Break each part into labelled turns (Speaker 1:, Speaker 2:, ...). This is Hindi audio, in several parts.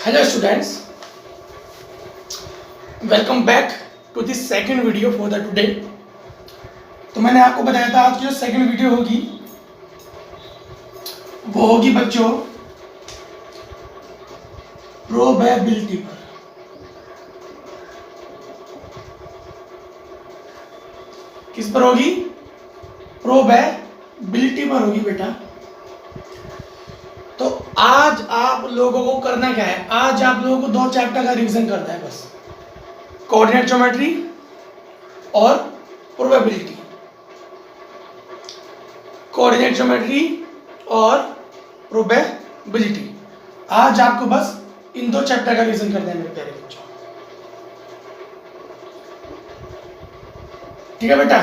Speaker 1: Hello students, welcome back to the second video for the today। तो मैंने आपको बताया था आज की जो सेकंड वीडियो होगी वो होगी बच्चों प्रोबेबिलिटी पर। किस पर होगी? प्रोबेबिलिटी पर होगी बेटा। तो आज आप लोगों को करना क्या है? आज आप लोगों को दो चैप्टर का रिवीजन करना है बस, कोऑर्डिनेट ज्योमेट्री और प्रोबेबिलिटी। कोऑर्डिनेट ज्योमेट्री और प्रोबेबिलिटी, आज आपको बस इन दो चैप्टर का रिवीजन करना है मेरे प्यारे बच्चों। ठीक है बेटा?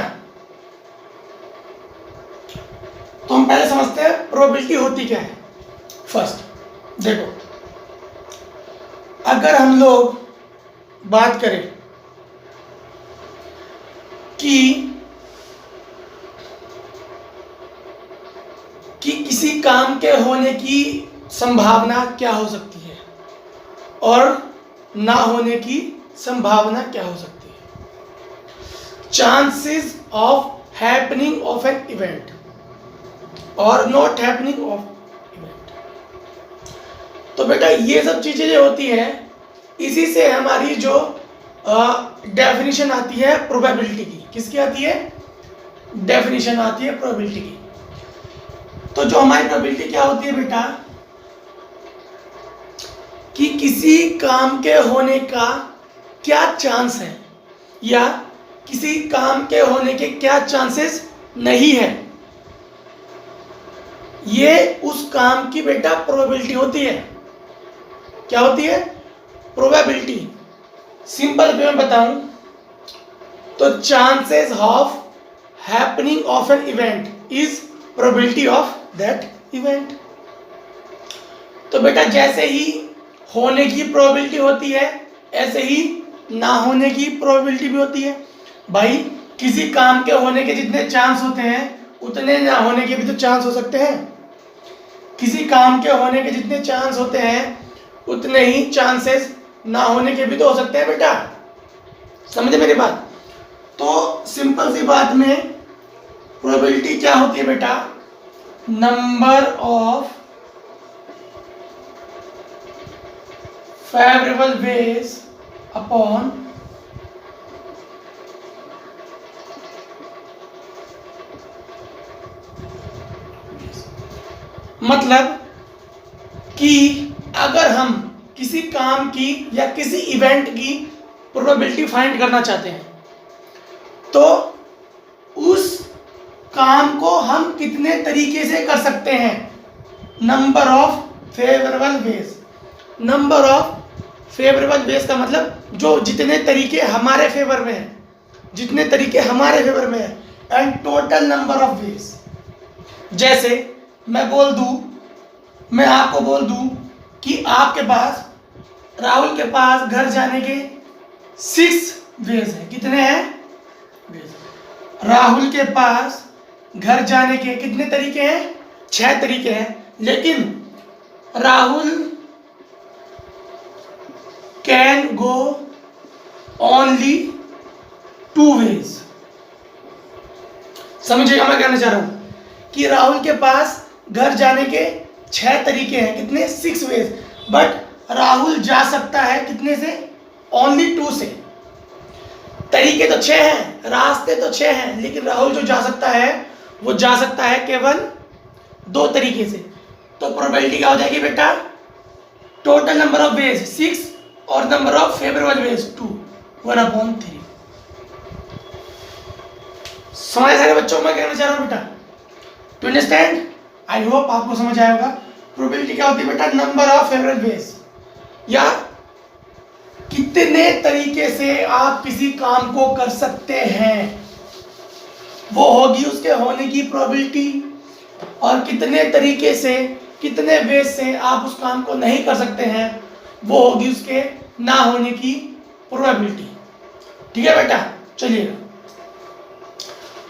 Speaker 1: तो हम पहले समझते हैं प्रोबेबिलिटी होती क्या है। फर्स्ट देखो, अगर हम लोग बात करें कि किसी काम के होने की संभावना क्या हो सकती है और ना होने की संभावना क्या हो सकती है, chances of happening of an event और नॉट हैपनिंग ऑफ इवेंट। तो बेटा ये सब चीजें जो होती है इसी से हमारी जो डेफिनेशन आती है प्रोबेबिलिटी की। किसकी आती है? डेफिनेशन आती है प्रोबेबिलिटी की। तो जो हमारी प्रोबेबिलिटी क्या होती है बेटा, कि किसी काम के होने का क्या चांस है या किसी काम के होने के क्या चांसेस नहीं है, ये उस काम की बेटा प्रोबेबिलिटी होती है। क्या होती है? प्रोबेबिलिटी। सिंपल वे में बताऊं तो chances of happening of an event is probability of that event. तो बेटा जैसे ही होने की प्रोबेबिलिटी होती है ऐसे ही ना होने की प्रोबेबिलिटी भी होती है। भाई किसी काम के होने के जितने चांस होते हैं उतने ना होने के भी तो चांस हो सकते हैं। किसी काम के होने के जितने चांस होते हैं उतने ही चांसेस ना होने के भी तो हो सकते हैं बेटा। समझे मेरी बात? तो सिंपल सी बात में प्रोबेबिलिटी क्या होती है बेटा? Number of favourable ways upon मतलब कि अगर हम किसी काम की या किसी इवेंट की प्रोबेबिलिटी फाइंड करना चाहते हैं तो उस काम को हम कितने तरीके से कर सकते हैं। Number of favourable ways. Number of favourable ways का मतलब जो जितने तरीके हमारे फेवर में हैं, जितने तरीके हमारे फेवर में हैं, and total number of veg. जैसे मैं आपको बोल दूं कि आपके पास राहुल के पास घर जाने के 6 वेज हैं। कितने हैं? वेज। राहुल के पास घर जाने के कितने तरीके हैं? 6 तरीके हैं। लेकिन Rahul can go only 2 ways. समझिएगा मैं कहना चाह रहा हूं कि राहुल के पास घर जाने के 6 तरीके हैं। कितने? 6 वेज। बट राहुल जा सकता है कितने से? ओनली 2 से। तरीके तो 6 हैं, रास्ते तो 6 हैं, लेकिन राहुल जो जा सकता है वो जा सकता है केवल 2 तरीके से। तो प्रोबेबिलिटी क्या हो जाएगी बेटा? टोटल नंबर ऑफ वेज 6 और नंबर ऑफ फेवरेबल वेज 2, 1/3। समझ सारे बच्चों मैं कहना चाह रहा हूं बेटा? To understand? आई होप आपको समझ आया होगा। प्रोबेबिलिटी क्या होती है बेटा? नंबर ऑफ फेवरेबल वेज, या कितने तरीके से आप किसी काम को कर सकते हैं वो होगी उसके होने की प्रोबेबिलिटी, और कितने तरीके से, कितने वेज से आप उस काम को नहीं कर सकते हैं वो होगी उसके ना होने की प्रोबेबिलिटी। ठीक है बेटा? चलिए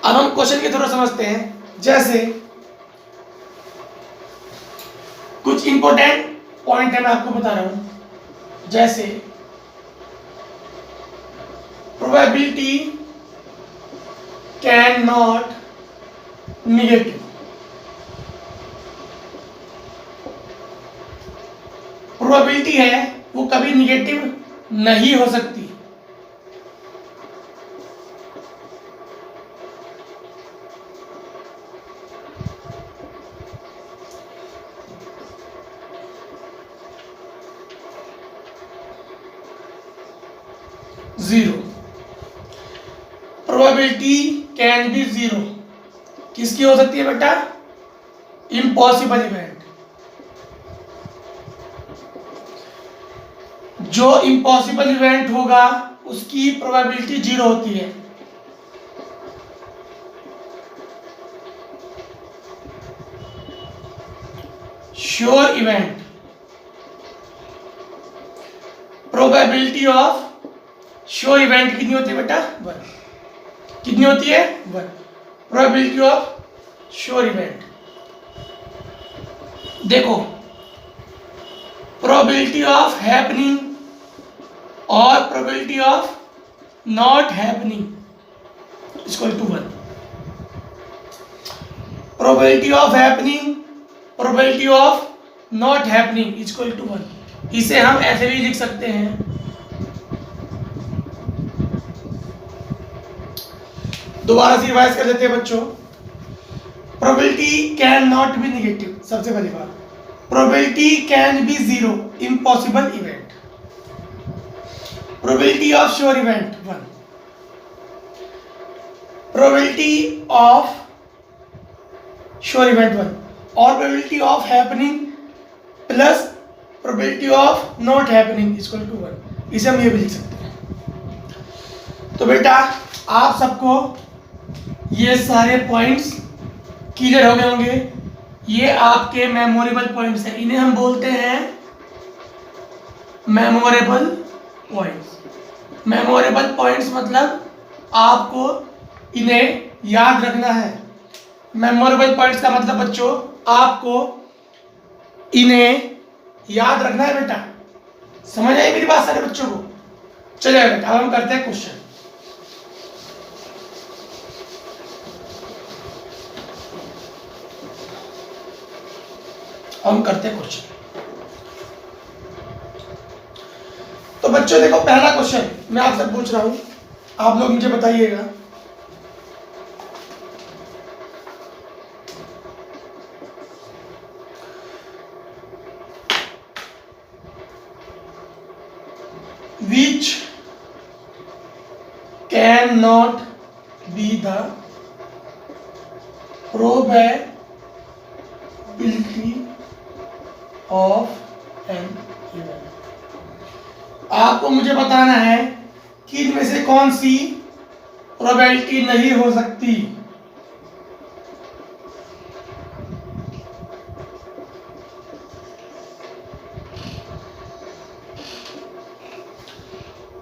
Speaker 1: अब हम क्वेश्चन के थ्रू समझते हैं। जैसे कुछ इंपॉर्टेंट पॉइंट है मैं आपको बता रहा हूं। जैसे probability can not negative, probability है वो कभी निगेटिव नहीं हो सकती। Zero, probability can be zero किसकी हो सकती है बेटा? Impossible event. जो इम्पॉसिबल इवेंट होगा उसकी प्रोबेबिलिटी जीरो होती है। Sure event, probability of sure event कितनी होती है बेटा? 1। कितनी होती है? 1। प्रोबेबिलिटी ऑफ श्योर इवेंट, देखो प्रोबेबिलिटी ऑफ हैपनिंग और probability of not happening equal to 1। Probability of happening, probability of not happening equal to 1। इसे हम ऐसे भी लिख सकते हैं, दोबारा से रिवाइज कर लेते हैं बच्चों। Probability can not be negative, सबसे पहली बात। Probability can be zero, impossible event. Probability of sure event 1। Probability of sure event 1 और probability of happening plus probability of not happening equal to 1। इसे हम ये भी लिख सकते हैं। तो बेटा आप सबको ये सारे पॉइंट्स क्लियर हो गए होंगे। ये आपके मेमोरेबल पॉइंट्स हैं, इन्हें हम बोलते हैं मेमोरेबल पॉइंट्स। मेमोरेबल पॉइंट्स मतलब आपको इन्हें याद रखना है। मेमोरेबल पॉइंट्स का मतलब बच्चों आपको इन्हें याद रखना है बेटा। समझ आई मेरी बात सारे बच्चों को? चलिए बेटा अब हम करते हैं क्वेश्चन। हम करते हैं क्वेश्चन। तो बच्चों देखो पहला क्वेश्चन मैं आपसे पूछ रहा हूं, आप लोग मुझे बताइएगा। Which cannot be the probability of an event? आपको मुझे बताना है कि इनमें से कौन सी प्रोबेबिलिटी नहीं हो सकती।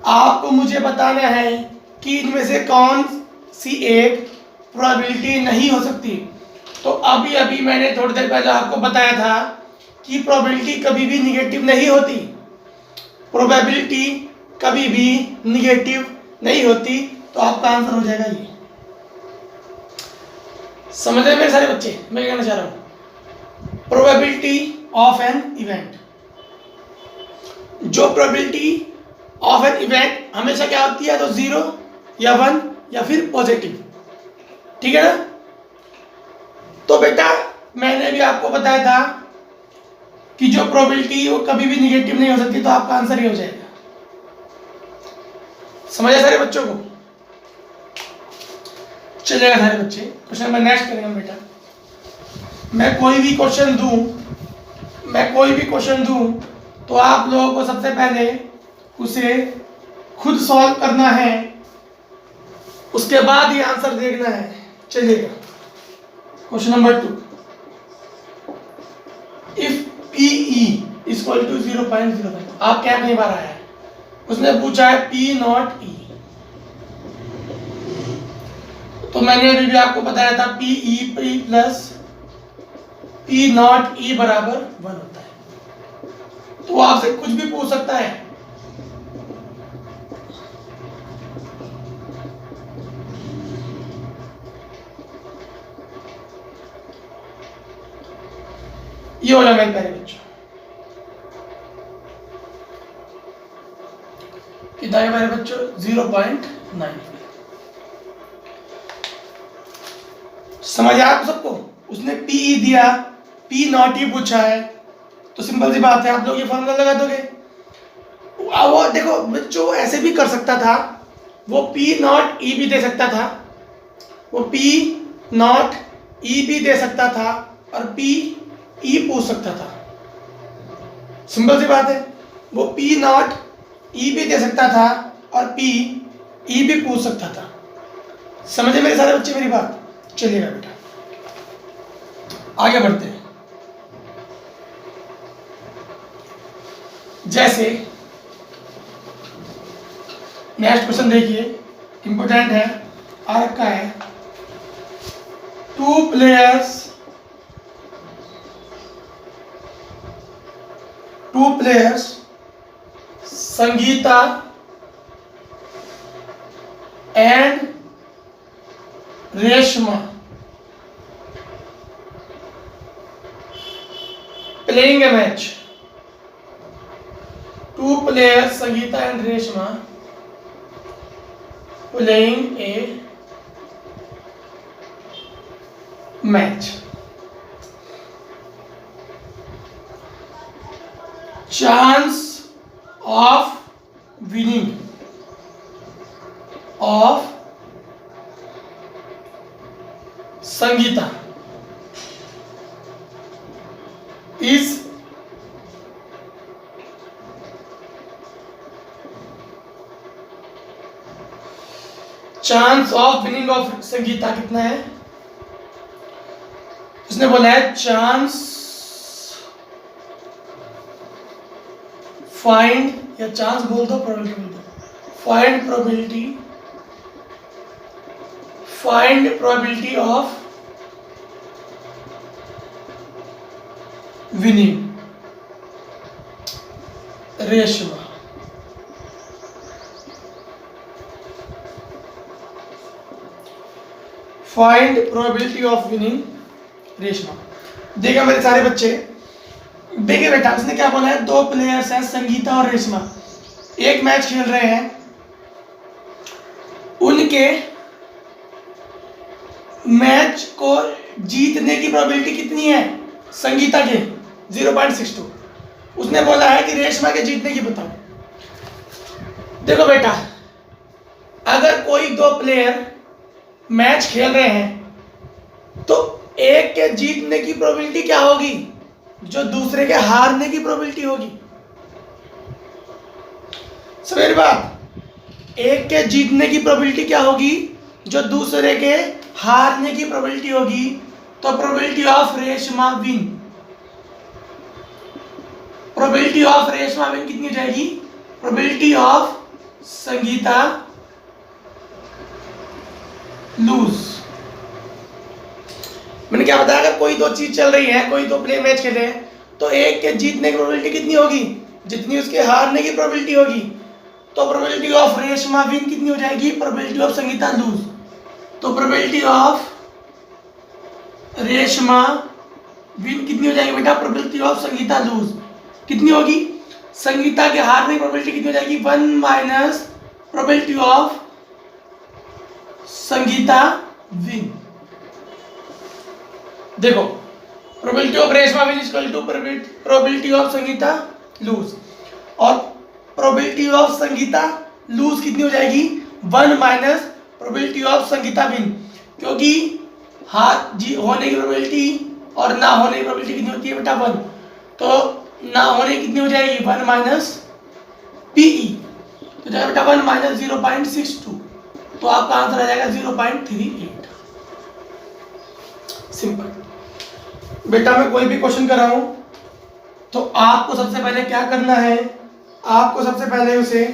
Speaker 1: आपको मुझे बताना है कि इनमें से कौन सी एक प्रोबेबिलिटी नहीं हो सकती। तो अभी अभी मैंने थोड़ी देर पहले आपको बताया था कि प्रोबेबिलिटी कभी भी निगेटिव नहीं होती। प्रोबेबिलिटी कभी भी निगेटिव नहीं होती। तो आपका आंसर हो जाएगा ये। समझ रहे मेरे सारे बच्चे मैं कहना चाह रहा हूं? प्रोबेबिलिटी ऑफ एन इवेंट, जो प्रोबेबिलिटी ऑफ एन इवेंट हमेशा क्या होती है? तो 0 या 1 या फिर पॉजिटिव, ठीक है ना? तो बेटा मैंने भी आपको बताया था कि जो प्रोबेबिलिटी वो कभी भी निगेटिव नहीं हो सकती। तो आपका आंसर ये हो जाएगा। समझ आया सारे बच्चों को? चलेगा सारे बच्चे। क्वेश्चन नंबर नेक्स्ट करेंगे हम बेटा। मैं कोई भी क्वेश्चन दूं तो आप लोगों को सबसे पहले उसे खुद सॉल्व करना है, उसके बाद ही आंसर देखना है। चलिएगा question number 2। If PE equal to 0.05, आप क्या कई बार आया है, उसने पूछा है P नॉट E। तो मैंने अभी भी आपको बताया था PE plus P not E बराबर 1 होता है। तो आपसे कुछ भी पूछ सकता है ये हो जाएगा मेरे प्यारे बच्चों, कितना है मेरे बच्चों 0.9। समझ आया आप सबको? उसने पी दिया, पी नॉट ई पूछा है, तो सिंपल सी बात है आप लोग ये फॉर्मूला लगा दोगे। वो देखो बच्चों ऐसे भी कर सकता था, वो पी नॉट ई भी दे सकता था, वो पी नॉट ई भी दे सकता था और पी ई पूछ सकता था। सिंपल सी बात है, वो पी नॉट ई भी दे सकता था और पी ई भी पूछ सकता था। समझे मेरे सारे बच्चे मेरी बात? चलिएगा बेटा आगे बढ़ते हैं। जैसे नेक्स्ट क्वेश्चन देखिए, इंपोर्टेंट है, आ रखा है, two players Sangeeta and Reshma playing a match. Two players, Sangeeta and Reshma, playing a match. Chance of winning of Sangeeta is chance of winning of Sangeeta कितना है? उसने बोला है चांस फाइंड, या चांस बोल दो, प्रोबेबिलिटी बोल दो, find probability of winning Reshma. Find probability of winning Reshma. देखिए मेरे सारे बच्चे, देखिए बेटा उसने क्या बोला है, दो प्लेयर्स हैं संगीता और रेशमा, एक मैच खेल रहे हैं, उनके मैच को जीतने की प्रोबेबिलिटी कितनी है? संगीता के 0.62। उसने बोला है कि रेशमा के जीतने की बताओ। देखो बेटा, अगर कोई दो प्लेयर मैच खेल रहे हैं तो एक के जीतने की प्रोबेबिलिटी क्या होगी? जो दूसरे के हारने की प्रोबेबिलिटी होगी। समझ बात? एक के जीतने की प्रोबेबिलिटी क्या होगी? जो दूसरे के हारने की प्रोबेबिलिटी होगी। तो probability of Reshma win, probability of Reshma win कितनी हो जाएगी? Probability of Sangeeta lose. मैंने क्या बताया, अगर कोई दो चीज चल रही है, कोई दो प्ले मैच खेल रहे हैं, तो एक के जीतने की प्रोबेबिलिटी कितनी होगी? जितनी उसके हारने की प्रोबेबिलिटी होगी। तो प्रोबेबिलिटी ऑफ रेशमा विन कितनी हो जाएगी? Probability of Sangeeta lose. तो प्रोबेबिलिटी ऑफ रेशमा विन कितनी हो जाएगी बेटा? प्रोबेबिलिटी ऑफ संगीता लूज कितनी होगी? संगीता के हारने की प्रोबेबिलिटी कितनी हो जाएगी? 1 minus probability of Sangeeta win. देखो, probability of Reshma win equal to probability of Sangeeta lose, और प्रोबेबिलिटी ऑफ संगीता लूज कितनी हो जाएगी? 1 minus probability of Sangeeta win, क्योंकि हार जी होने की प्रोबेबिलिटी और ना होने की प्रोबेबिलिटी कितनी होती है बेटा? 1। तो ना होने कितनी हो जाएगी? 1 माइनस पीई, तो जाएगा बेटा 1 माइनस 0.62, तो आपका आंसर आ जाएगा 0.38। सिंपल बेटा। मैं कोई भी क्वेश्चन कराऊं तो आपको सबसे पहले क्या करना है? आपको सबसे पहले उसे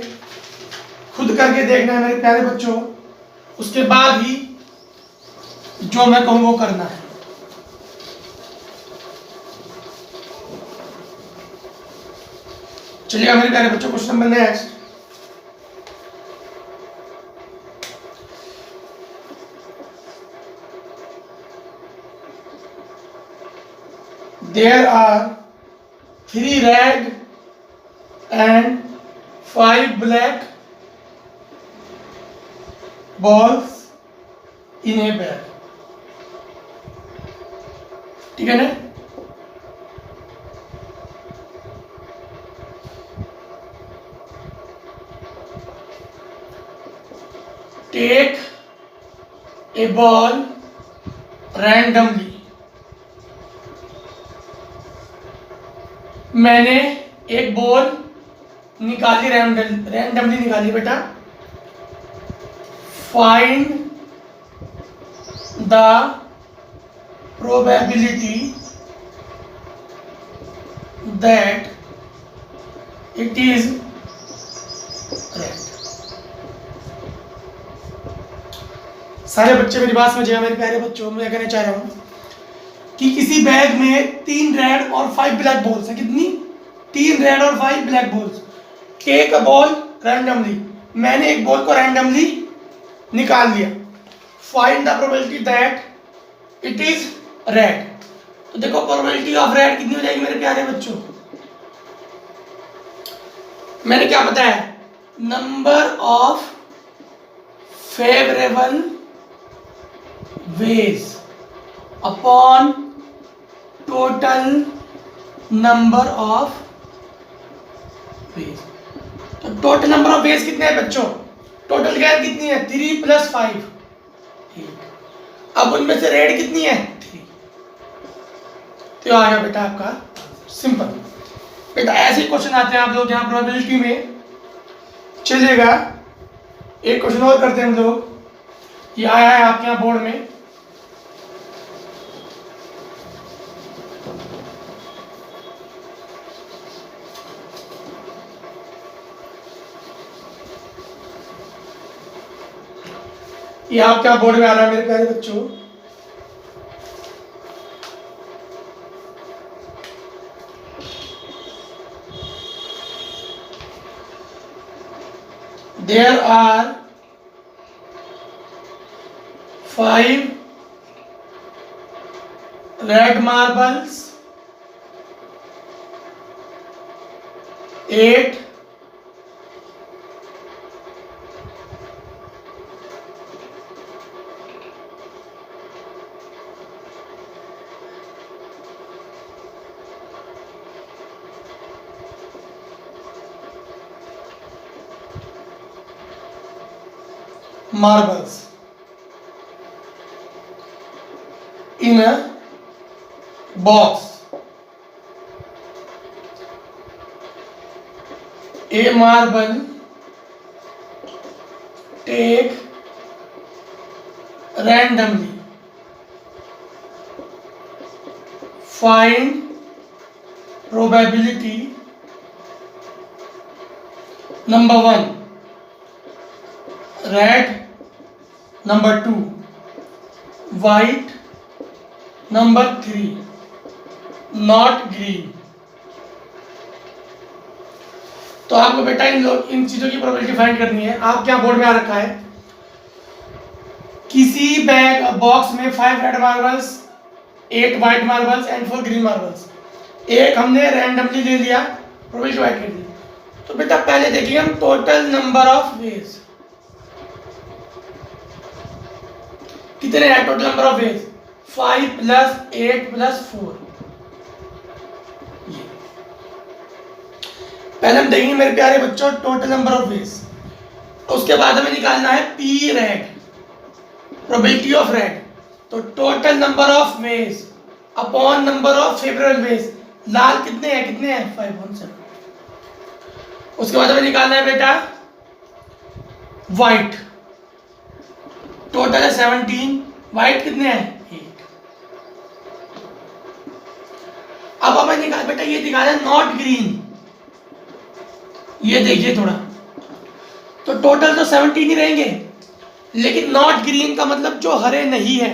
Speaker 1: खुद करके देखना है मेरे प्यारे बच्चों, उसके बाद ही जो मैं कहूं वो करना है। चलिए मेरे प्यारे बच्चों, question number next. There are 3 red and 5 black balls in a bag. ठीक है ना? Take a ball randomly. मैंने एक बॉल निकाली, रैंडमली निकाली बेटा. Find the probability that it is red. सारे बच्चे मेरी बात समझिएगा मेरे प्यारे बच्चों. मैं कहना चाह रहा हूं कि किसी बैग में 3 रेड और 5 ब्लैक बॉल्स हैं. कितनी? 3 रेड और 5 black balls. Take a ball randomly. मैंने एक बॉल को रैंडमली निकाल लिया. Find the probability that it is red. तो देखो प्रोबेबिलिटी ऑफ रेड कितनी हो जाएगी मेरे प्यारे बच्चों? मैंने क्या बताया? Number of favourable ways upon total number of ways. तो टोटल नंबर ऑफ वेज कितने हैं बच्चों? टोटल गैप कितनी है? 3 + 5 8. अब उनमें से रेड कितनी है? 3. तो आ गया बेटा आपका सिंपल. बेटा ऐसे क्वेश्चन आते हैं आप लोग यहाँ प्रोबेबिलिटी में. चलेगा एक क्वेश्चन और करते हैं हम लोग. ये आया है आपके यहाँ बोर्ड में. ये आपके यहाँ बोर्ड में आ रहा है मेरे प्यारे बच्चों. There are 5 red marbles, 8 marbles in a box. A marble take randomly. Find probability number 1 red, number 2 white, number 3 not green. तो आपको बेटा इन चीजों की प्रोबेबिलिटी फाइंड करनी है. आपके यहाँ बोर्ड में आ रखा है किसी बैग बॉक्स में 5 red marbles, 8 white marbles and 4 green marbles. एक हमने रैंडमली ले लिया, प्रोबेबिलिटी फाइंड कर ली. तो बेटा पहले देखिए हम टोटल नंबर ऑफ वेज कितने हैं. Total number of veg 5 + 8 + 4. पहले हम देखेंगे मेरे प्यारे बच्चों टोटल नंबर ऑफ वेज. उसके बाद हमें निकालना है P red, probability of red. तो total number of ways upon number of favourable ways. लाल कितने हैं? 5 1 7. उसके बाद हमें निकालना है बेटा व्हाइट. टोटल है 17. व्हाइट कितने हैं? 8. अब हमें निकाल बेटा ये दिखाना है नॉट ग्रीन. ये देखिए थोड़ा. तो टोटल तो 17 ही रहेंगे, लेकिन नॉट ग्रीन का मतलब जो हरे नहीं है.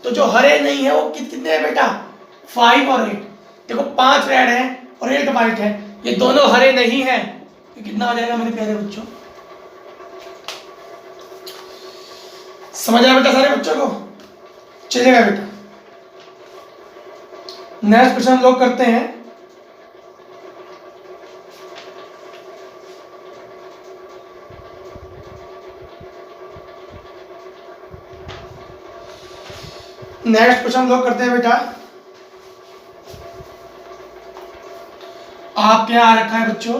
Speaker 1: तो जो हरे नहीं है वो कितने हैं बेटा? 5 और 8. देखो 5 रेड है और 8 व्हाइट है. ये दोनों हरे नहीं है. तो कितना हो जाएगा मेरे प्यारे बच्चों? समझ आया बेटा सारे बच्चों को? चलेगा बेटा. नेक्स्ट क्वेश्चन हम लोग करते हैं। नेक्स्ट क्वेश्चन हम लोग करते हैं बेटा, आपके यहाँ आ रखा है बच्चों,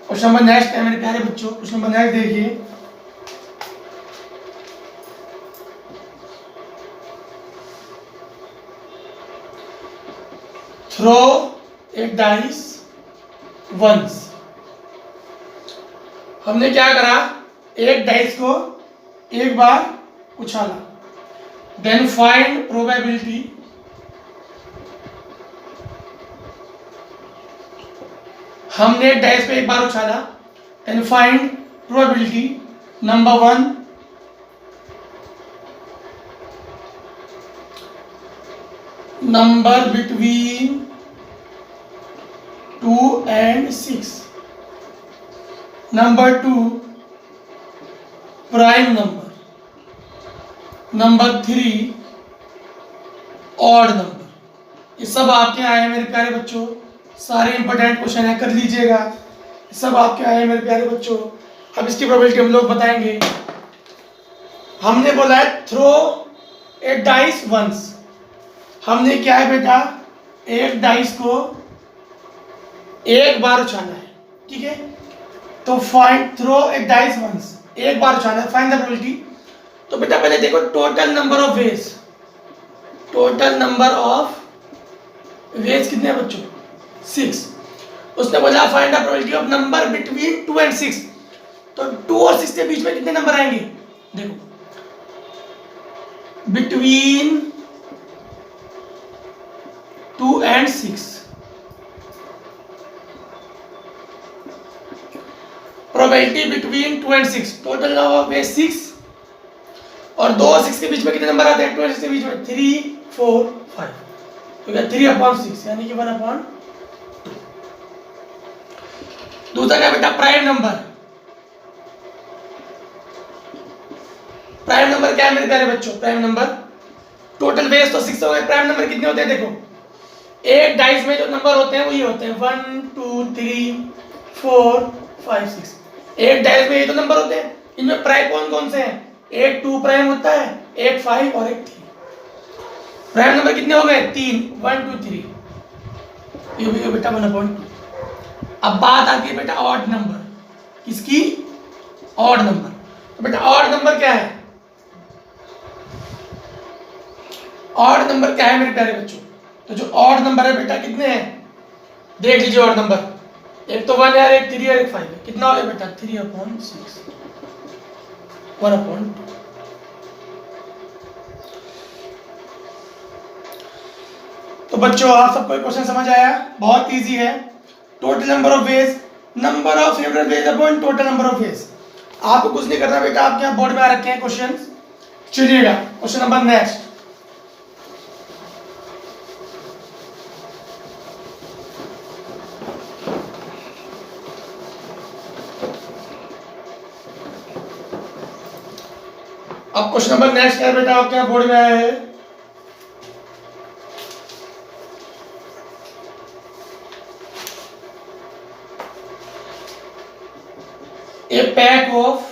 Speaker 1: क्वेश्चन नंबर नेक्स्ट है मेरे प्यारे बच्चों। क्वेश्चन नंबर नेक्स्ट देखिए, थ्रो ए डाइस वंस। हमने क्या करा, एक डाइस को एक बार उछाला, देन फाइंड प्रोबेबिलिटी हमने एक डाइस को एक बार उछाला, then find probability number 1 number between 2 and 6, number 2 prime number, number 3 odd number. ये सब आपके आए हैं मेरे प्यारे बच्चों, सारे इंपॉर्टेंट क्वेश्चन है, कर लीजिएगा। ये सब आपके आए हैं मेरे प्यारे बच्चों। अब इसकी प्रोबेबिलिटी हम लोग बताएंगे। हमने बोला है थ्रो ए डाइस वंस, हमने क्या है बेटा, एक डाइस को एक बार उछाला है, ठीक है। तो find throw a dice once, एक बार उछाला है, फाइंड द प्रोबेबिलिटी। तो बेटा पहले देखो total number of veg, total number of ways कितने हैं बच्चों, 6। उसने बोला find the probability of number between 2 and 6। तो 2 और 6 के बीच में कितने नंबर आएंगे, देखो between 2 and 6, probability between 2 and 6, total number of veg 6 और 2 और 6 के बीच में कितने नंबर आते हैं, 2 और 6 के बीच में 3 4 5, तो क्या 3/6 यानी कि 1/2। दूसरा क्या बेटा, प्राइम नंबर। प्राइम नंबर क्या है मेरे प्यारे बच्चों, प्राइम नंबर टोटल वेज तो 6 हो गए, प्राइम नंबर कितने होते हैं, देखो एक डाइस में जो नंबर होते हैं वो ये होते हैं 1 2 3 4 5 6। एक डाइस में ये तो नंबर होते हैं, इनमें प्राइम कौन कौन से हैं, एक 2 प्राइम होता है, एक 5 और एक 3। प्राइम नंबर कितने हो गए, 3 1 2 3, ये भी बेटा 1/2। अब बात आती है बेटा ऑड नंबर, किसकी, ऑड नंबर। तो बेटा ऑड नंबर क्या है, ऑड नंबर क्या है मेरे प्यारे बच्चों। तो जो ऑड नंबर है बेटा कितने हैं, देख लीजिए ऑड नंबर, एक तो 1 है, एक 3 और एक 5 है, कितना हो गया बेटा 3/6 1/2। तो बच्चों आप सबको क्वेश्चन समझ आया, बहुत इजी है। Total number of ways, number of favourite ways upon total number of ways. आपको कुछ नहीं करना बेटा, आपके यहाँ बोर्ड में आ रखे हैं क्वेश्चन। चलिएगा क्वेश्चन नंबर नेक्स्ट, अब क्वेश्चन नंबर नेक्स्ट है बेटा, आपके यहाँ बोर्ड में आया है, a pack of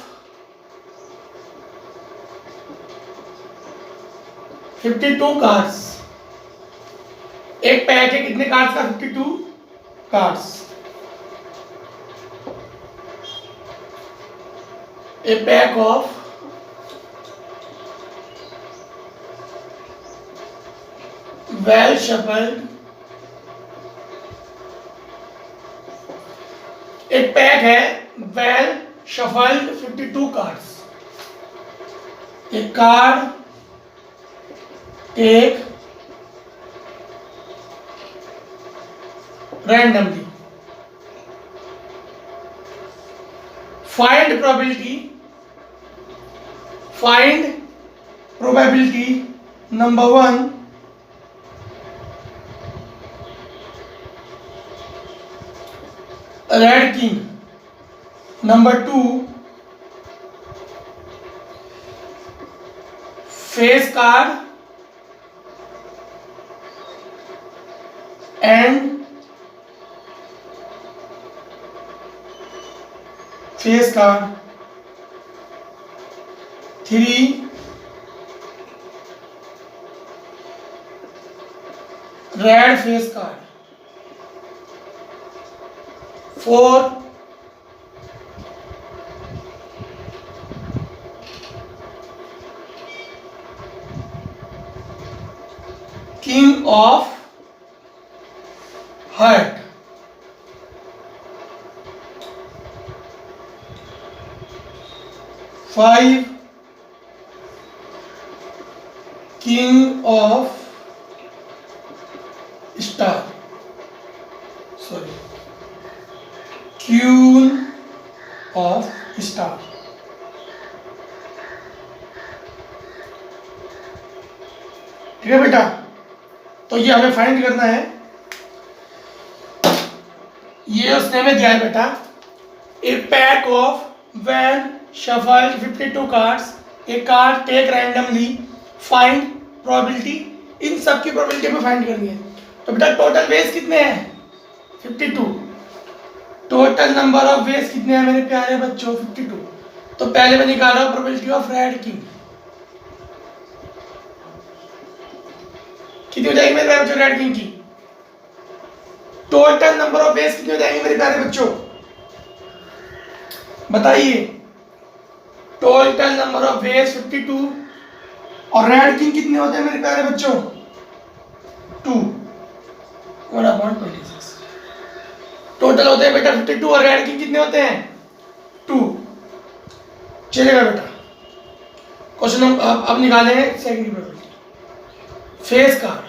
Speaker 1: 52 कार्ड्स। एक पैक है कितने कार्ड्स का, 52 cards. a pack of well shuffled, एक पैक है वेल शफल्ड 52 कार्ड्स। एक card take randomly, find probability, find probability number 1 red king, number 2 face card and face card, 3 red face card, 4 king of heart, 5 king of star, sorry queen of star. ठीक है बेटा, तो ये हमें फाइंड करना है। ये उसने हमें दिया है बेटा, a pack of when shuffled 52 cards, a card take randomly, find probability, इन सब की प्रोबेबिलिटी हमें फाइंड करनी है। तो बेटा टोटल वेज कितने हैं? 52। टोटल नंबर ऑफ वेज कितने हैं मेरे प्यारे बच्चों? 52। तो पहले मैं निकाल रहा हूं प्रोबेबिलिटी ऑफ रेड किंग। कितनी हो जाएगी मेरे प्यारे बच्चों रेड किंग की? टोटल नंबर ऑफ वेज कितने हो जाएंगे मेरे प्यारे बच्चों? बताइए। टोटल नंबर ऑफ वेज 52 और रेड किंग कितने होते हैं मेरे प्यारे बच्चों? 2 1/26। टोटल होते हैं बेटा 52 और रेड किंग कितने होते हैं? 2। चलेगा बेटा। क्वेश्चन हम अब निकालेंगे second probability. Face card,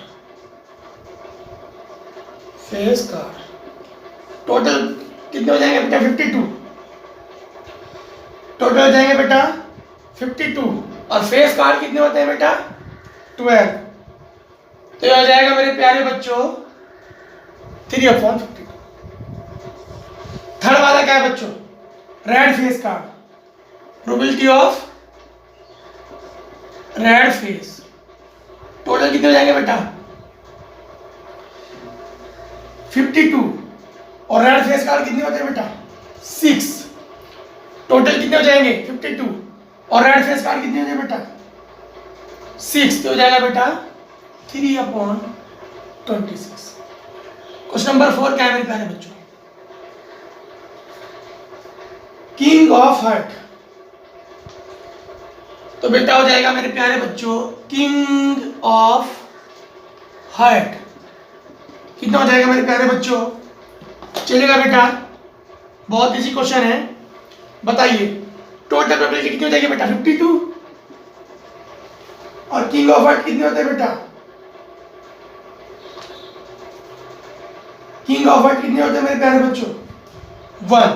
Speaker 1: face card total कितने हो जाएंगे बेटा? 52। टोटल हो जाएंगे बेटा 52 और फेस कार्ड कितने होते हैं बेटा? 12। तो ये हो जाएगा मेरे प्यारे बच्चों 3/52। थर्ड वाला क्या है बच्चों? Red face card, probability of red face. Total कितने हो जाएंगे बेटा? 52 और रेड फेस कार्ड कितने होते हैं बेटा? 6। टोटल कितने हो जाएंगे? 52 और रेड फेस कार्ड कितने हो जाएंगे बेटा? 6। तो हो जाएगा बेटा 3/26। क्वेश्चन नंबर 4 क्या है मेरे प्यारे बच्चों? King of heart. तो बेटा हो जाएगा मेरे प्यारे बच्चों किंग ऑफ हार्ट कितना हो जाएगा मेरे प्यारे बच्चों? चलेगा बेटा, बहुत इजी क्वेश्चन है। बताइए टोटल प्रोबेबिलिटी कितनी हो जाएगी बेटा? 52 और किंग ऑफ हार्ट कितने होते हैं बेटा? किंग ऑफ हार्ट कितने होते हैं मेरे प्यारे बच्चों? 1।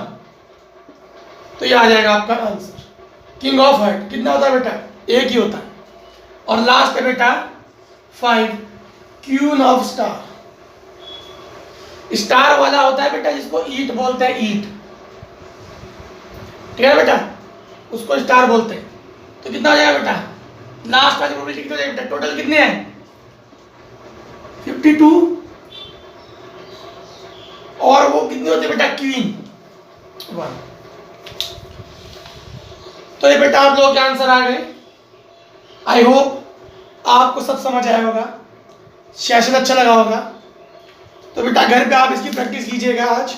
Speaker 1: तो ये आ जाएगा आपका आंसर। किंग ऑफ हार्ट कितना होता है बेटा? एक ही होता है। और लास्ट है बेटा 5 क्वीन ऑफ स्टार। स्टार वाला होता है बेटा जिसको ईट बोलते हैं, ईट। ठीक है बेटा, उसको स्टार बोलते हैं। तो कितना हो जाएगा बेटा? लास्ट वाली प्रोबेबिलिटी कितनी हो जाएगी बेटा? टोटल कितने हैं? 52 और वो कितनी होती है बेटा? क्वीन 1। तो ये बेटा आप लोगों के आंसर आ गए। आई होप आपको सब समझ आया होगा, सेशन अच्छा लगा होगा। तो बेटा घर पे आप इसकी प्रैक्टिस कीजिएगा आज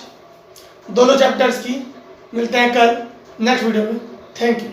Speaker 1: दोनों चैप्टर्स की। मिलते हैं कल नेक्स्ट वीडियो में। Thank you.